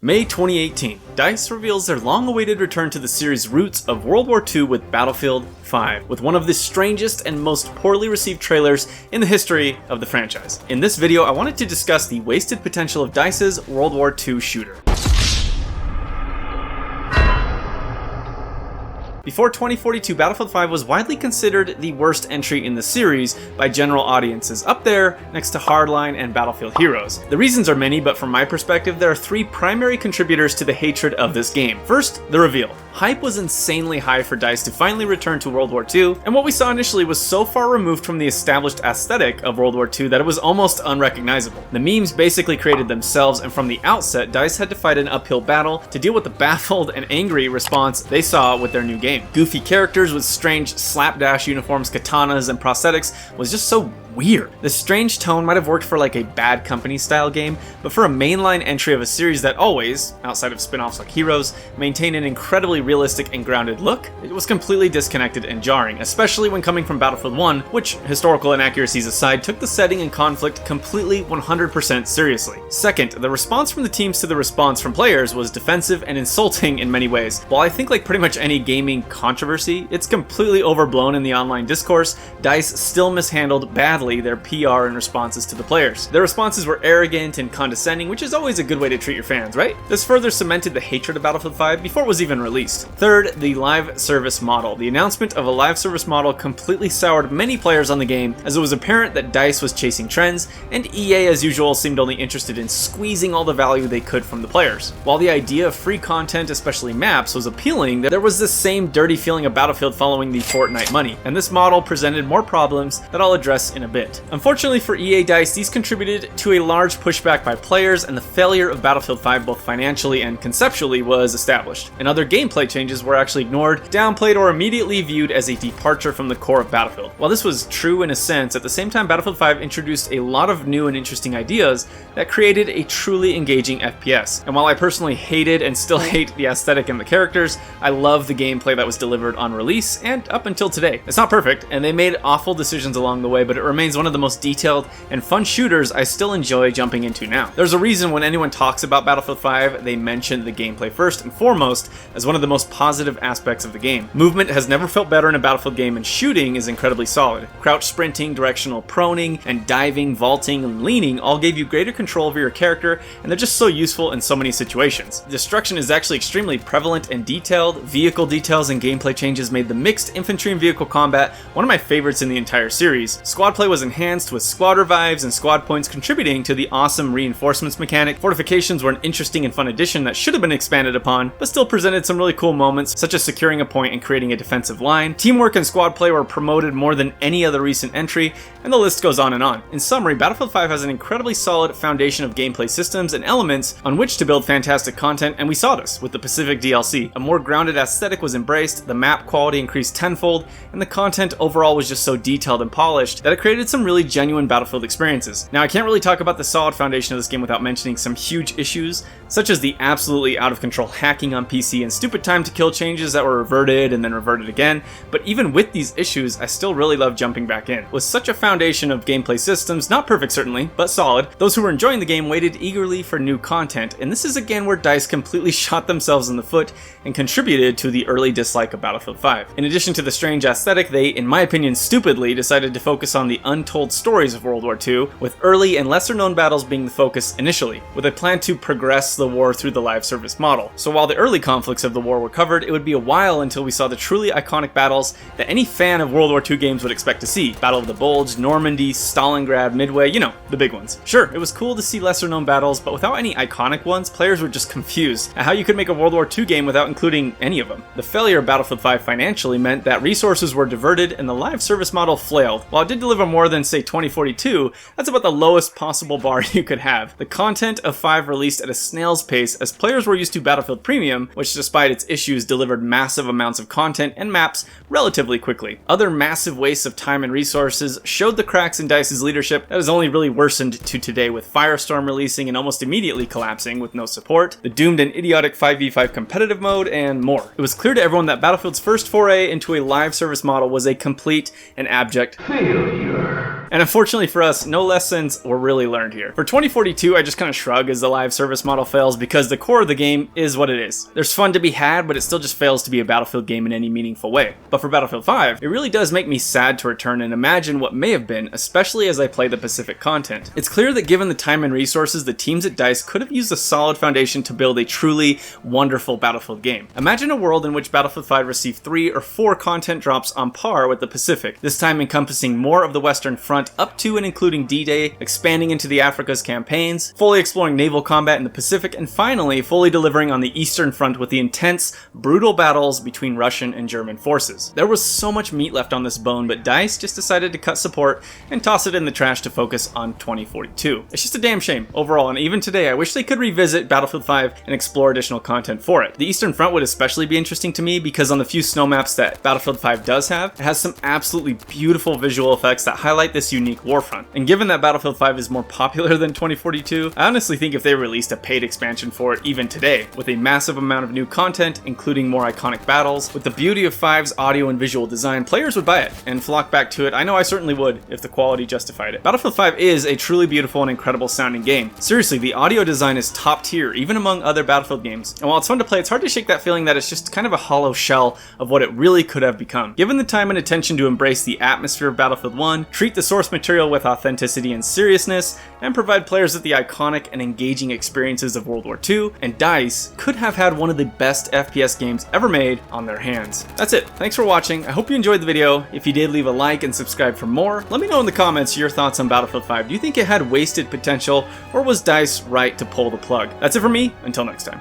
May 2018, DICE reveals their long-awaited return to the series' roots of World War II with Battlefield 5, with one of the strangest and most poorly received trailers in the history of the franchise. In this video, I wanted to discuss the wasted potential of DICE's World War II shooter. Before 2042, Battlefield 5 was widely considered the worst entry in the series by general audiences, up there next to Hardline and Battlefield Heroes. The reasons are many, but from my perspective, there are three primary contributors to the hatred of this game. First, the reveal. Hype was insanely high for DICE to finally return to World War II, and what we saw initially was so far removed from the established aesthetic of World War II that it was almost unrecognizable. The memes basically created themselves, and from the outset, DICE had to fight an uphill battle to deal with the baffled and angry response they saw with their new game. Goofy characters with strange slapdash uniforms, katanas, and prosthetics was just so weird. The strange tone might have worked for like a Bad Company style game, but for a mainline entry of a series that always, outside of spin-offs like Heroes, maintain an incredibly realistic and grounded look, it was completely disconnected and jarring, especially when coming from Battlefield 1, which, historical inaccuracies aside, took the setting and conflict completely 100% seriously. Second, the response from the teams to the response from players was defensive and insulting in many ways. While I think like pretty much any gaming controversy, it's completely overblown in the online discourse, DICE still mishandled badly their PR and responses to the players. Their responses were arrogant and condescending, which is always a good way to treat your fans, right? This further cemented the hatred of Battlefield 5 before it was even released. Third, the live service model. The announcement of a live service model completely soured many players on the game, as it was apparent that DICE was chasing trends, and EA as usual seemed only interested in squeezing all the value they could from the players. While the idea of free content, especially maps, was appealing, there was this same dirty feeling of Battlefield following the Fortnite money, and this model presented more problems that I'll address in a bit. Unfortunately for EA DICE, these contributed to a large pushback by players, and the failure of Battlefield 5 both financially and conceptually was established. And other gameplay changes were actually ignored, downplayed, or immediately viewed as a departure from the core of Battlefield. While this was true in a sense, at the same time Battlefield 5 introduced a lot of new and interesting ideas that created a truly engaging FPS. And while I personally hated and still hate the aesthetic and the characters, I love the gameplay that was delivered on release and up until today. It's not perfect, and they made awful decisions along the way, but it remains one of the most detailed and fun shooters I still enjoy jumping into now. There's a reason when anyone talks about Battlefield 5, they mention the gameplay first and foremost as one of the most positive aspects of the game. Movement has never felt better in a Battlefield game, and shooting is incredibly solid. Crouch sprinting, directional proning, and diving, vaulting, and leaning all gave you greater control over your character, and they're just so useful in so many situations. Destruction is actually extremely prevalent and detailed. Vehicle details and gameplay changes made the mixed infantry and vehicle combat one of my favorites in the entire series. Squad play was enhanced with squad revives and squad points contributing to the awesome reinforcements mechanic. Fortifications were an interesting and fun addition that should have been expanded upon, but still presented some really cool moments, such as securing a point and creating a defensive line. Teamwork and squad play were promoted more than any other recent entry, and the list goes on and on. In summary, Battlefield 5 has an incredibly solid foundation of gameplay systems and elements on which to build fantastic content, and we saw this with the Pacific DLC. A more grounded aesthetic was embraced, the map quality increased tenfold, and the content overall was just so detailed and polished that it created some really genuine Battlefield experiences. Now, I can't really talk about the solid foundation of this game without mentioning some huge issues, such as the absolutely out of control hacking on PC and stupid time to kill changes that were reverted and then reverted again, but even with these issues, I still really love jumping back in. With such a foundation of gameplay systems, not perfect certainly, but solid, those who were enjoying the game waited eagerly for new content, and this is again where DICE completely shot themselves in the foot and contributed to the early dislike of Battlefield 5. In addition to the strange aesthetic, they, in my opinion stupidly, decided to focus on the untold stories of World War II, with early and lesser known battles being the focus initially, with a plan to progress the war through the live service model. So while the early conflicts of the war were covered, it would be a while until we saw the truly iconic battles that any fan of World War II games would expect to see. Battle of the Bulge, Normandy, Stalingrad, Midway, you know, the big ones. Sure, it was cool to see lesser known battles, but without any iconic ones, players were just confused at how you could make a World War II game without including any of them. The failure of Battlefield 5 financially meant that resources were diverted and the live service model flailed. While it did deliver more than, say, 2042, that's about the lowest possible bar you could have. The content of 5 released at a snail's pace as players were used to Battlefield Premium, which despite its issues delivered massive amounts of content and maps relatively quickly. Other massive wastes of time and resources showed the cracks in DICE's leadership that has only really worsened to today, with Firestorm releasing and almost immediately collapsing with no support, the doomed and idiotic 5v5 competitive mode, and more. It was clear to everyone that Battlefield's first foray into a live service model was a complete and abject failure. And unfortunately for us, no lessons were really learned here. For 2042, I just kind of shrug as the live service model fails because the core of the game is what it is. There's fun to be had, but it still just fails to be a Battlefield game in any meaningful way. But for Battlefield 5, it really does make me sad to return and imagine what may have been, especially as I play the Pacific content. It's clear that given the time and resources, the teams at DICE could have used a solid foundation to build a truly wonderful Battlefield game. Imagine a world in which Battlefield 5 received 3 or 4 content drops on par with the Pacific, this time encompassing more of the Western Front up to and including D-Day, expanding into the Africa's campaigns, fully exploring naval combat in the Pacific, and finally fully delivering on the Eastern Front with the intense, brutal battles between Russian and German forces. There was so much meat left on this bone, but DICE just decided to cut support and toss it in the trash to focus on 2042. It's just a damn shame overall, and even today I wish they could revisit Battlefield 5 and explore additional content for it. The Eastern Front would especially be interesting to me because on the few snow maps that Battlefield 5 does have, it has some absolutely beautiful visual effects that highlight this unique warfront. And given that Battlefield 5 is more popular than 2042, I honestly think if they released a paid expansion for it even today, with a massive amount of new content, including more iconic battles, with the beauty of 5's audio and visual design, players would buy it and flock back to it. I know I certainly would if the quality justified it. Battlefield 5 is a truly beautiful and incredible sounding game. Seriously, the audio design is top tier, even among other Battlefield games. And while it's fun to play, it's hard to shake that feeling that it's just kind of a hollow shell of what it really could have become. Given the time and attention to embrace the atmosphere of Battlefield 1, treat the source material with authenticity and seriousness, and provide players with the iconic and engaging experiences of World War II, and DICE could have had one of the best FPS games ever made on their hands. That's it. Thanks for watching. I hope you enjoyed the video. If you did, leave a like and subscribe for more. Let me know in the comments your thoughts on Battlefield 5. Do you think it had wasted potential, or was DICE right to pull the plug? That's it for me. Until next time.